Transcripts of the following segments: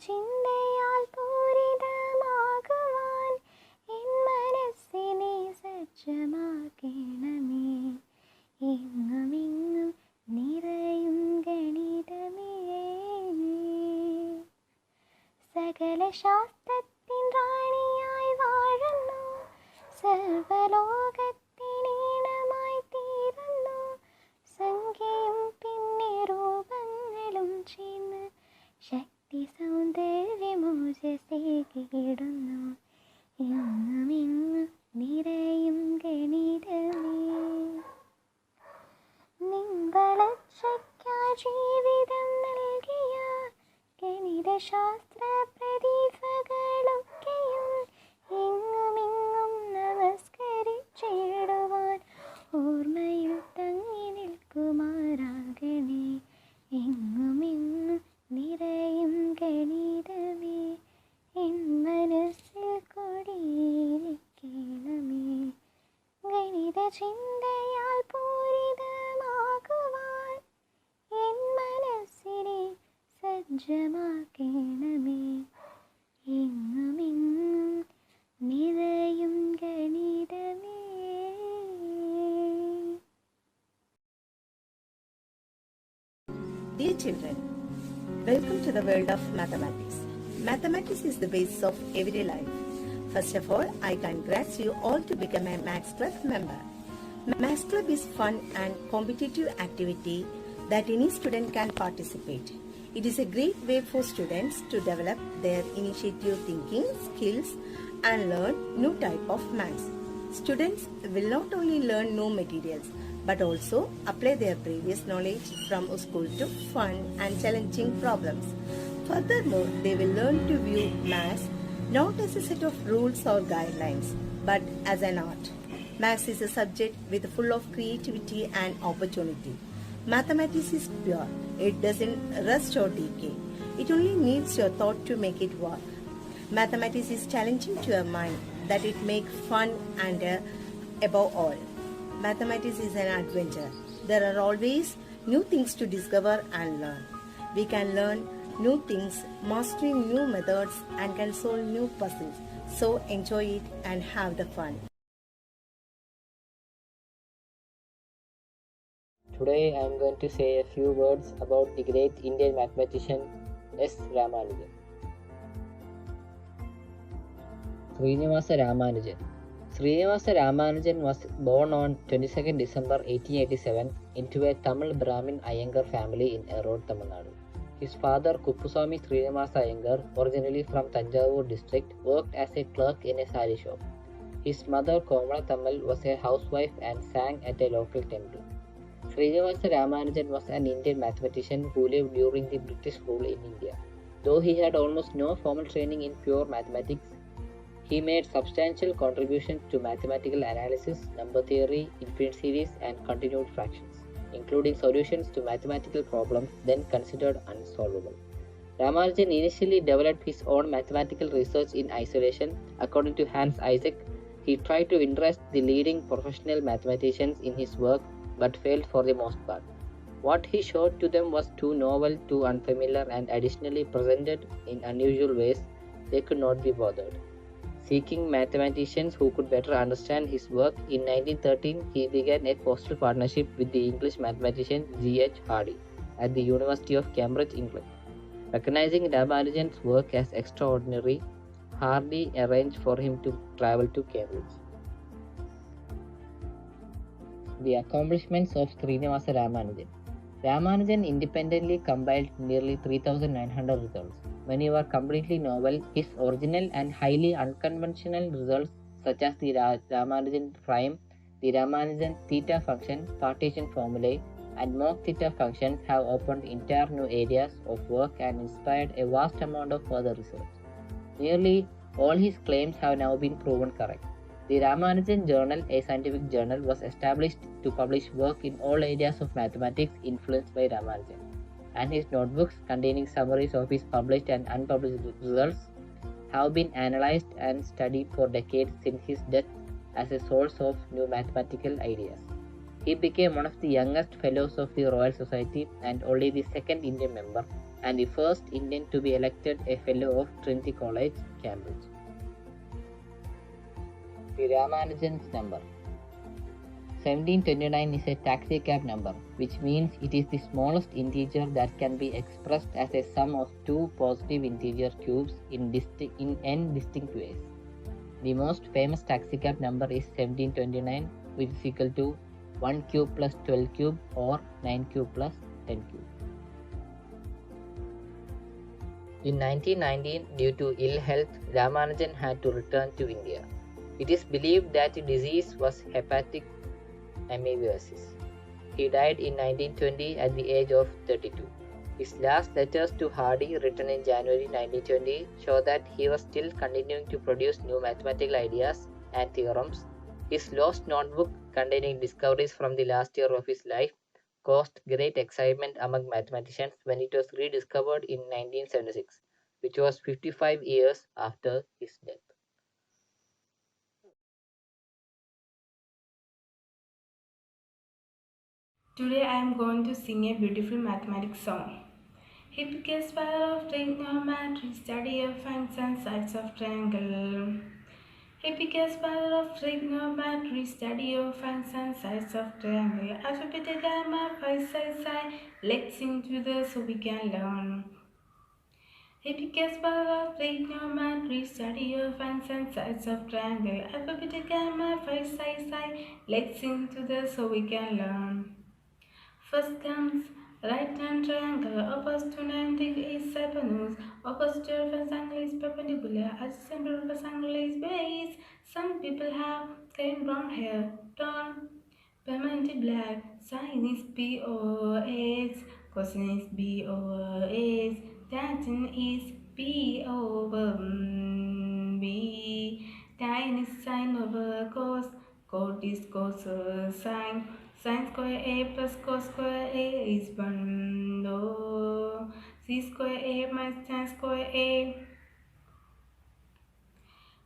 ചിന്തയാൽ പൂരിതമാകുവാൻ N മനസ്സിനെ സജ്ജമാക്കണമേ. എങ്ങുമെങ്ങും നിറയും ഗണിതമേ. സകല ശാസ്ത്രത്തിൻ റാണിയായി വാഴുന്നു, സർവലോകത്തിനീണമായി തീരുന്നു. സംഖ്യയും പിന്നെ രൂപങ്ങളും ചേർന്ന് ശക്തി സൗന്ദര്യമോജസേകിടുന്നു. എങ്ങുമെങ്ങും നിറയും ഗണിതമേ. നിൻ വളർച്ചയ്ക്കായി ജീവിതം നൽകിയ ഗണിതശാസ്ത്ര പ്രതിഭകളൊക്കെയും എങ്ങുമെങ്ങും നമസ്കരിച്ചിടുവാൻ ഓർമ്മയിൽ തങ്ങി നിൽക്കുമാറാകണേ. എങ്ങുമെങ്ങും നിറയും ഗണിതമേ. എൻ മനസ്സിൽ കൊടിയിരിക്കണമേ. ഗണിത ചിന്തയാൽ പൂരിതമാകുവാൻ എൻ മനസ്സിനെ സജ്ജമാക്കണമേ. എങ്ങുമെങ്ങും നിറയും ഗണിതമേ. Dear children, welcome to the world of mathematics. Mathematics is the basis of everyday life. First of all, I congrats you all to become a Maths Club member. Maths Club is fun and competitive activity that any student can participate. It is a great way for students to develop their initiative thinking skills and learn new type of maths. Students will not only learn new materials but also apply their previous knowledge from school to fun and challenging problems. Furthermore, they will learn to view maths not as a set of rules or guidelines but as an art. Maths is a subject with full of creativity and opportunity. Mathematics is pure. It doesn't rust or decay. It only needs your thought to make it work. Mathematics is challenging to your mind that it makes fun and above all, mathematics is an adventure. There are always new things to discover and learn. We can learn new things, mastering new methods and can solve new puzzles. So enjoy it and have the fun. Today I am going to say a few words about the great Indian mathematician S. Ramanujan. Srinivasa Ramanujan. Srinivasa Ramanujan was born on 22nd December 1887 into a Tamil Brahmin Iyengar family in Erode, Tamil Nadu. His father Kuppuswamy Srinivasa Iyengar, originally from Tanjavur district, worked as a clerk in a saree shop. His mother Komala Tamil was a housewife and sang at a local temple. Srinivasa Ramanujan was an Indian mathematician who lived during the British rule in India. Though he had almost no formal training in pure mathematics, he made substantial contributions to mathematical analysis, number theory, infinite series, and continued fractions, including solutions to mathematical problems then considered unsolvable. Ramanujan initially developed his own mathematical research in isolation. According to Hans Isaac, he tried to interest the leading professional mathematicians in his work but failed for the most part. What he showed to them was too novel, too unfamiliar, and additionally presented in unusual ways. They could not be bothered. Seeking mathematicians who could better understand his work, in 1913 he began a postal partnership with the English mathematician G.H. Hardy at the University of Cambridge, England. Recognizing Ramanujan's work as extraordinary, Hardy arranged for him to travel to Cambridge. The accomplishments of Srinivasa Ramanujan. Ramanujan independently compiled nearly 3,900 results. Many were completely novel. His original and highly unconventional results, such as the Ramanujan prime, the Ramanujan theta function, partition formulae, and mock theta functions, have opened entire new areas of work and inspired a vast amount of further research. Nearly all his claims have now been proven correct. The Ramanujan Journal, a scientific journal, was established to publish work in all areas of mathematics influenced by Ramanujan, and his notebooks containing summaries of his published and unpublished results have been analyzed and studied for decades since his death as a source of new mathematical ideas. He became one of the youngest fellows of the Royal Society and only the second Indian member and the first Indian to be elected a Fellow of Trinity College, Cambridge. The Ramanujan's number. 1729 is a taxicab number, which means it is the smallest integer that can be expressed as a sum of two positive integer cubes in n distinct ways. The most famous taxicab number is 1729, which is equal to 1 cube plus 12 cube or 9 cube plus 10 cube. In 1919, due to ill health, Ramanujan had to return to India. It is believed that the disease was hepatic amoebiasis. He died in 1920 at the age of 32. His last letters to Hardy, written in January 1920, show that he was still continuing to produce new mathematical ideas and theorems. His lost notebook, containing discoveries from the last year of his life, caused great excitement among mathematicians when it was rediscovered in 1976, which was 55 years after his death. Today I am going to sing a beautiful mathematics song. He became father of trigonometry, study of angles and sides of triangle. He became father of trigonometry, study of angles and sides of triangle. Alphabet gamma, phi, psi, let's sing together so we can learn. He became father of trigonometry, study of angles and sides of triangle. Alphabet gamma, phi, psi, let's sing together so we can learn. First comes right hand triangle, opposite to 90 is hypotenuse, opposite to first angle is perpendicular, adjacent to first angle is base. Some people have kind brown hair, tall, permanently black, sin is P over X, cosine is B over X, tangent is P over B, tan is sin over cos, cot is cos over sin. Sin square A plus cos square A is 1. C square A minus tan square A.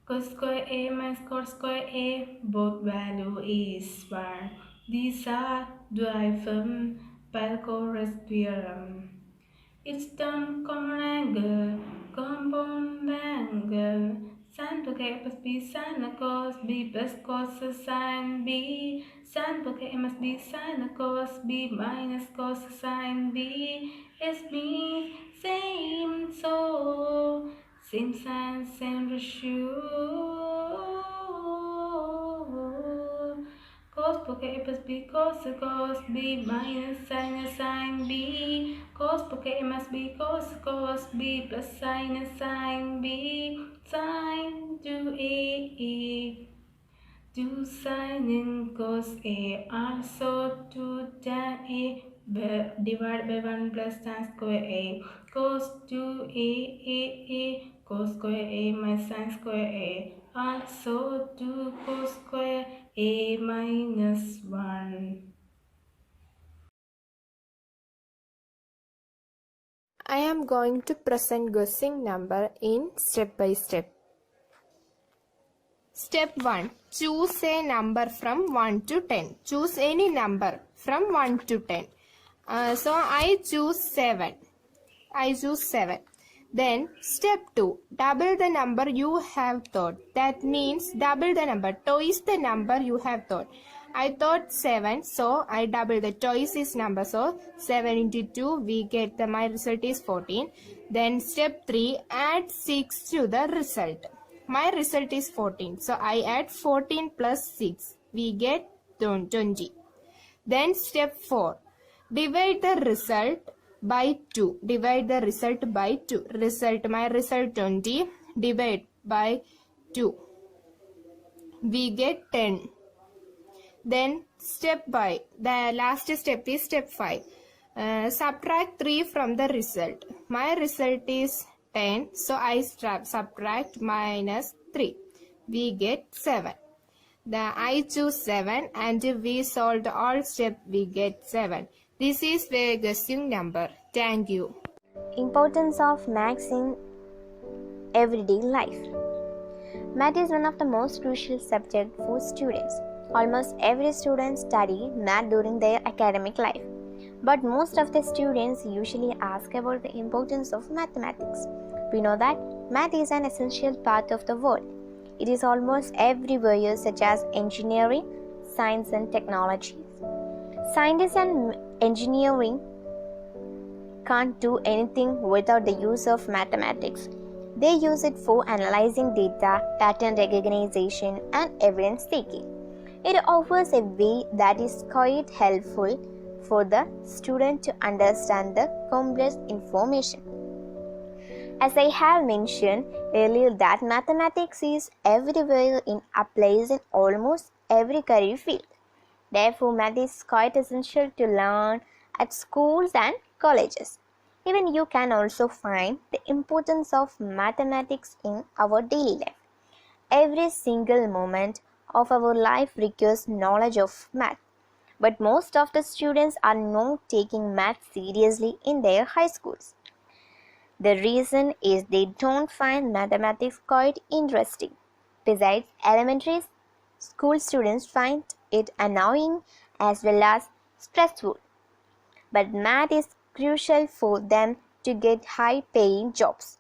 Cos square A minus cot square A, both value is 1. These are derived from Pythagoras theorem. It's done common angle, compound angle. Sin to K must be sin cos B plus cos sin B. Sin to K must be sin cos B minus cos sin B. It's me, same so, same sign, same ratio. Cos pocket A plus B cos B minus sin B. Cos pocket A must be cos B plus sin B. Sin 2A, 2 sin in cos A, also 2 tan A divided by 1 plus tan square A. Cos 2A, cos square A minus sin square A, also 2 cos square A minus 1. I am going to present guessing number in step by step. Step 1. Choose a number from 1 to 10. Choose any number from 1 to 10. So I choose 7. Then step 2. Double the number you have thought. That means double the number. Twice the number you have thought. I thought 7, so I double the twice is number. So 7 into 2, we get my result is 14. Then step 3, add 6 to the result. My result is 14. So I add 14 plus 6. We get 20. Then step 4, divide the result by 2. Divide the result by 2. My result 20. Divide by 2. We get 10. Then the last step is step 5. Subtract 3 from the result. My result is 10. So I subtract minus 3. We get 7. I choose 7 and we solved all steps. We get 7. This is the guessing number. Thank you. Importance of maths in everyday life. Math is one of the most crucial subjects for students. Almost every student study math during their academic life. But most of the students usually ask about the importance of mathematics. We know that math is an essential part of the world. It is almost everywhere, such as engineering, science, and technology. Scientists and engineering can't do anything without the use of mathematics. They use it for analyzing data, pattern recognition, and evidence taking. It offers a way that is quite helpful for the student to understand the complex information. As I have mentioned earlier that mathematics is everywhere in applies in almost every career field. Therefore, math is quite essential to learn at schools and colleges. Even you can also find the importance of mathematics in our daily life. Every single moment of our life requires knowledge of math. But most of the students are not taking math seriously in their high schools. The reason is they don't find mathematics quite interesting. Besides, elementary school students find it annoying as well as stressful. But math is crucial for them to get high-paying jobs.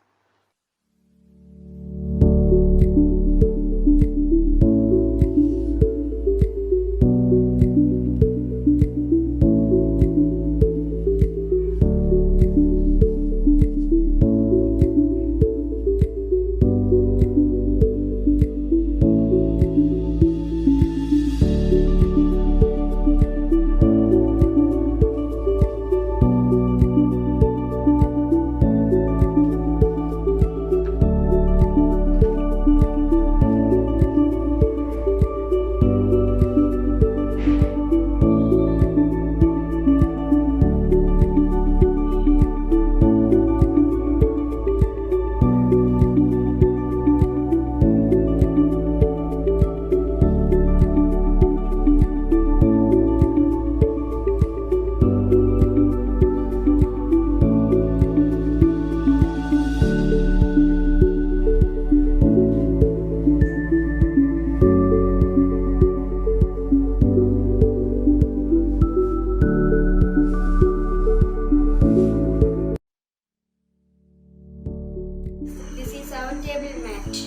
This is our table mat.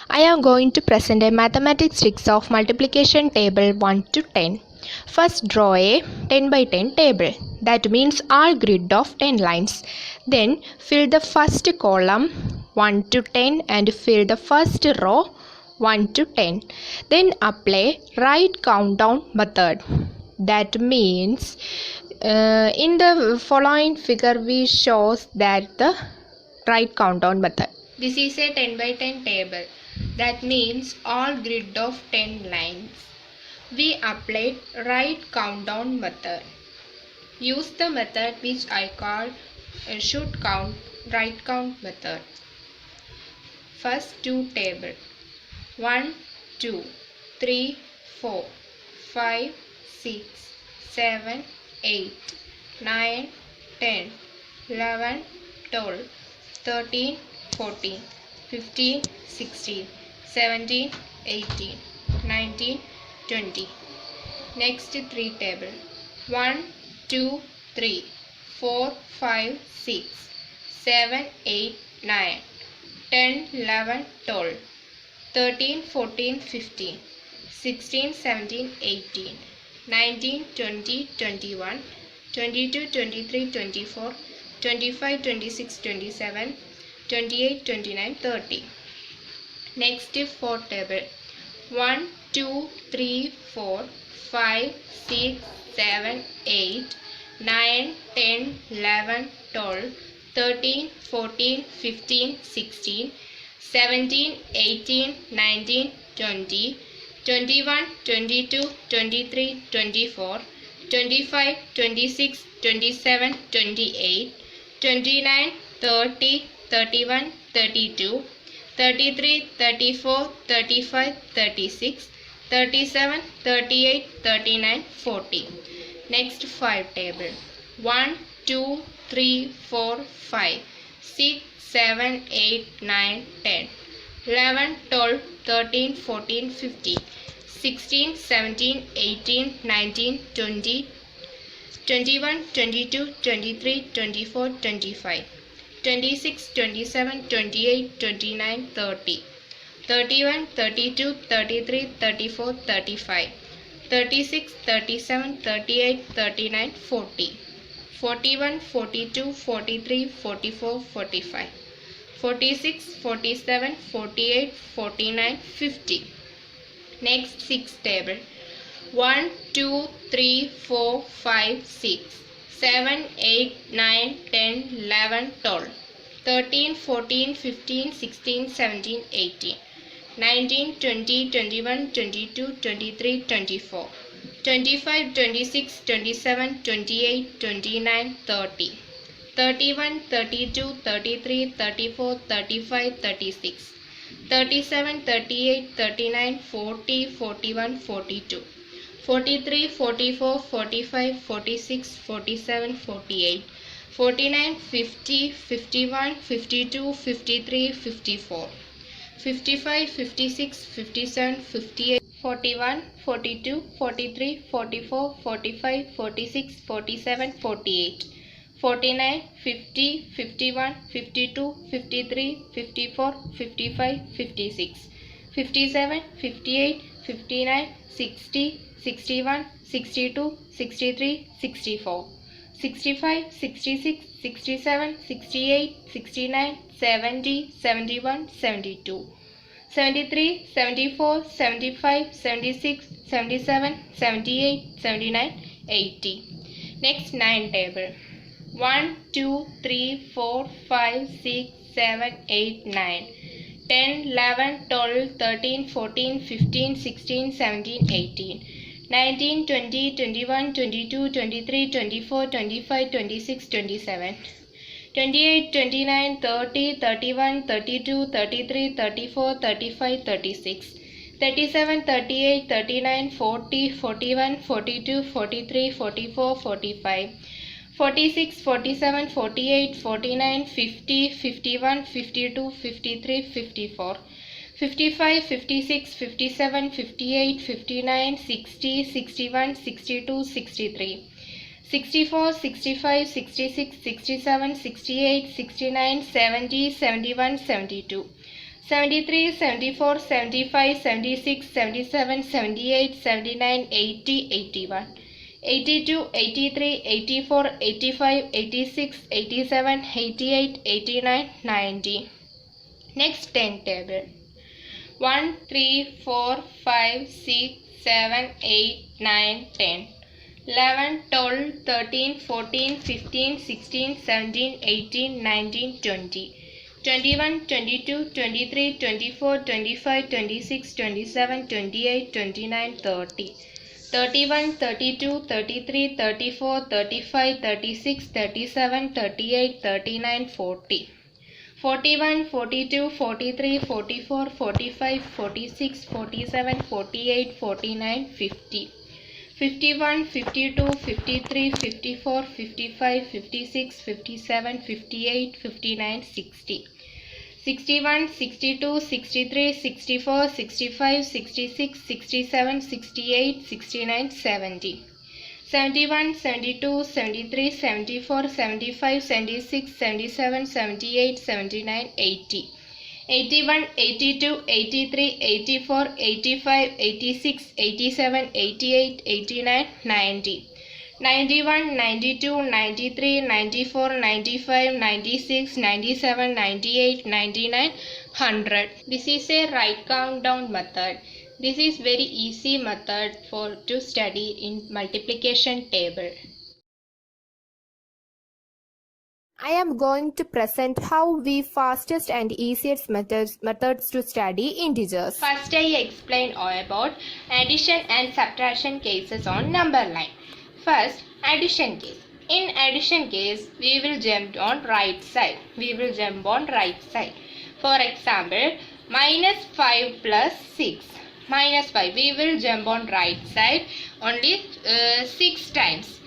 I am going to present a mathematics tricks of multiplication table 1 to 10. First draw a 10 by 10 table. That means all grid of 10 lines. Then fill the first column 1 to 10 and fill the first row 1 to 10. Then apply right countdown method. That means in the following figure we shows that the right countdown method. This is a 10 by 10 table. That means all grid of 10 lines. We applied right countdown method. Use the method which I call should count right count method. First two table 1, 2, 3, 4, 5, 6, 7, 8, 9, 10, 11, 12, 13, 14, 15, 16, 17, 18, 19, 20. Next three table 1, 2, 3, 4, 5, 6, 7, 8, 9, 10, 11, 12, 13, 14, 15, 16, 17, 18, 19, 20, 21, 22, 23, 24, 25, 26, 27, 28, 29, 30. Next four table 1, 2, 3, 4, 5, 6, 7, 8, 9, 10, 11, 12, 13, 14, 15, 16, 17, 18, 19, 20, 21, 22, 23, 24, 25, 26, 27, 28, 29, 30, 31, 32, 33, 34, 35, 36, 37, 38, 39, 40. Next 5 table. 1, 2, 3, 4, 5, 6, 7, 8, 9, 10, 11, 12, 13, 14, 15, 16, 17, 18, 19, 20, 21, 22, 23, 24, 25, 26, 27, 28, 29, 30, 31, 32, 33, 34, 35, 36, 37, 38, 39, 40, 41, 42, 43, 44, 45, 46, 47, 48, 49, 50. Next 6 table. 1, 2, 3, 4, 5, 6, 7, 8, 9, 10, 11, 12, 13, 14, 15, 16, 17, 18, 19, 20, 21, 22, 23, 24, 25, 26, 27, 28, 29, 30, 31, 32, 33, 34, 35, 36, 37, 38, 39, 40, 41, 42, 43, 44, 45, 46, 47, 48, 49, 50, 51, 52, 53, 54, 55, 56, 57, 58, 41, 42, 43, 44, 45, 46, 47, 48, 49, 50, 51, 52, 53, 54, 55, 56, 57, 58, 59, 60, 61, 62, 63, 64, 65, 66, 67, 68, 69, 70, 71, 72, 73, 74, 75, 76, 77, 78, 79, 80. Next 9 table. 1, 2, 3, 4, 5, 6, 7, 8, 9, 10, 11, 12, 13, 14, 15, 16, 17, 18, 19, 20, 21, 22, 23, 24, 25, 26, 27, 28, 29, 30, 31, 32, 33, 34, 35, 36, 37, 38, 39, 40, 41, 42, 43, 44, 45, 46, 47, 48, 49, 50, 51, 52, 53, 54, 55, 56, 57, 58, 59, 60, 61, 62, 63, 64, 65, 66, 67, 68, 69, 70, 71, 72, 73, 74, 75, 76, 77, 78, 79, 80, 81, 82, 83, 84, 85, 86, 87, 88, 89, 90. Next 10 table. 1, 3, 4, 5, 6, 7, 8, 9, 10, 11, 12, 13, 14, 15, 16, 17, 18, 19, 20, 21, 22, 23, 24, 25, 26, 27, 28, 29, 30, 31, 32, 33, 34, 35, 36, 37, 38, 39, 40. 41, 42, 43, 44, 45, 46, 47, 48, 49, 50. 51, 52, 53, 54, 55, 56, 57, 58, 59, 60. 61, 62, 63, 64, 65, 66, 67, 68, 69, 70. 71, 72, 73, 74, 75, 76, 77, 78, 79, 80. 81, 82, 83, 84, 85, 86, 87, 88, 89, 90. 91, 92, 93, 94, 95, 96, 97, 98, 99, 100. This is a right countdown method. This is very easy method to study in multiplication table. I am going to present how we fastest and easiest methods to study integers. First I explain all about addition and subtraction cases on number line. First, addition case. In addition case, we will jump on right side. For example, minus 5 plus 6. Minus 5. We will jump on right side only 6 times.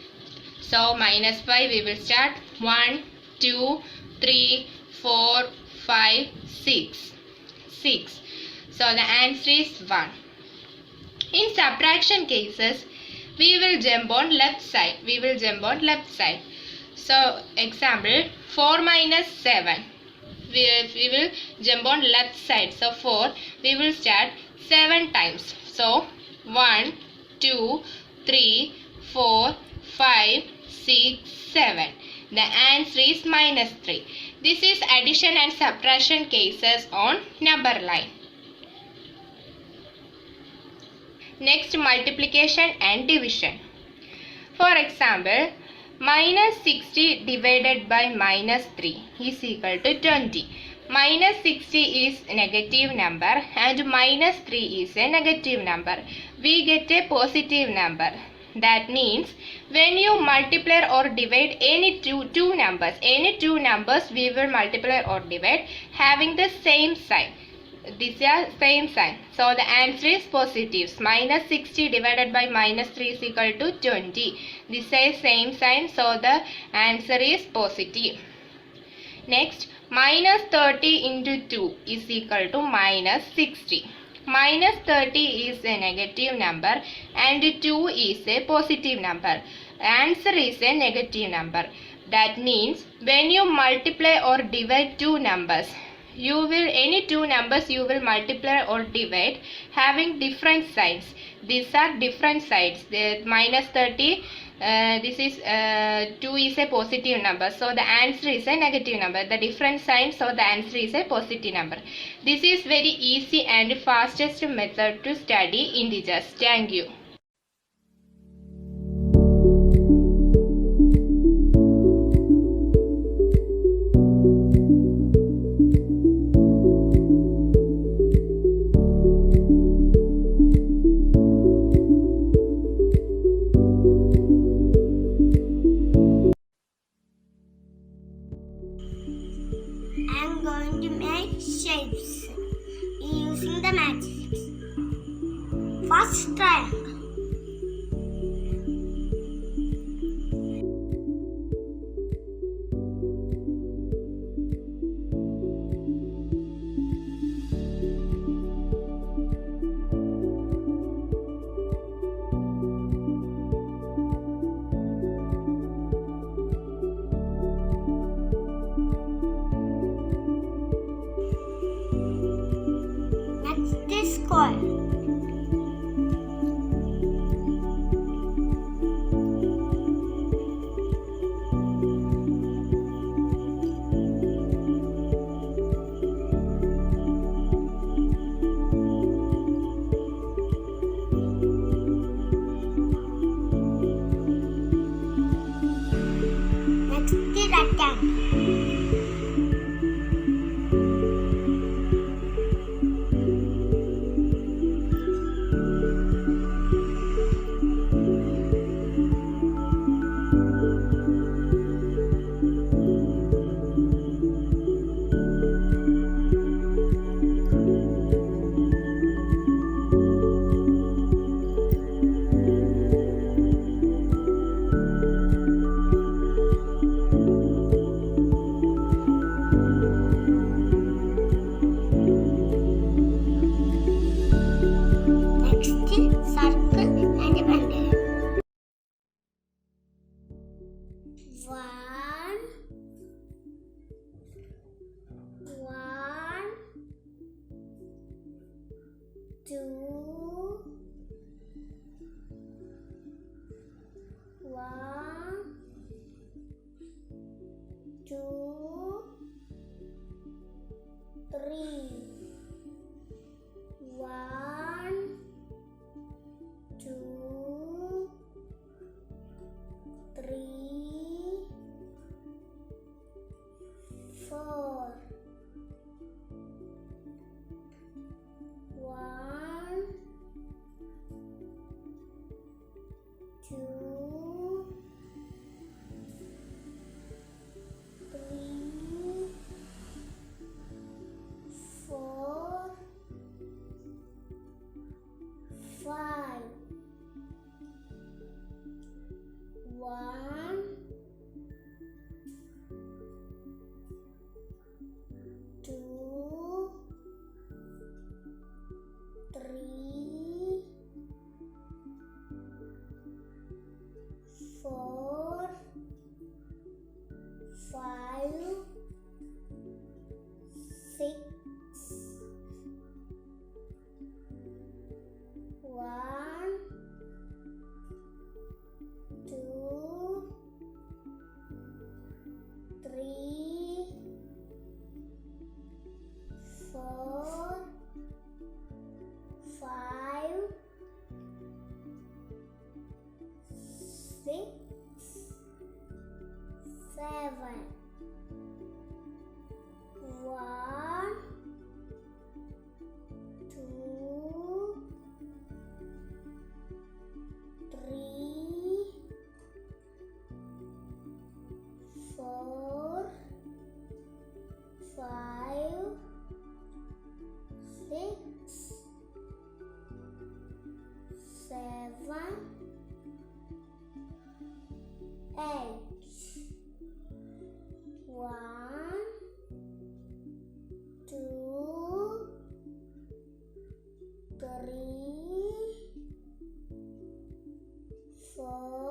So minus 5 we will start 1, 2, 3, 4, 5, 6. 6. So the answer is 1. In subtraction cases, we will jump on left side. So example 4 minus 7. We will jump on left side. So 4 we will start 7 times. So 1, 2, 3, 4, 5, 6, 7. The answer is minus 3. This is addition and subtraction cases on number line. Next, multiplication and division. For example, minus 60 divided by minus 3 is equal to 20. Minus 60 is a negative number and minus 3 is a negative number. We get a positive number. That means when you multiply or divide any two numbers we will multiply or divide having the same sign. These are same sign. So the answer is positive. Minus 60 divided by minus 3 is equal to 20. This is same sign. So the answer is positive. Next, minus 30 into 2 is equal to minus 60. Minus 30 is a negative number and 2 is a positive number. Answer is a negative number. That means when you multiply or divide two numbers, any two numbers you will multiply or divide having different signs. These are different sides. The minus 30, this is 2 is a positive number. So the answer is a negative number. The different signs, so the answer is a positive number. This is very easy and fastest method to study integers. Thank you. I am going to make shapes using the matrix. First triangle. Next is square. Next is rectangle. Next is circle and a pendulum. 1, 2, 1, 2, 3. 1, 2, 3, 4. 1, 5, 6, 7, 1, 2, 3, 4, 5, 6, 7, 8. 1, 2, 3, 4,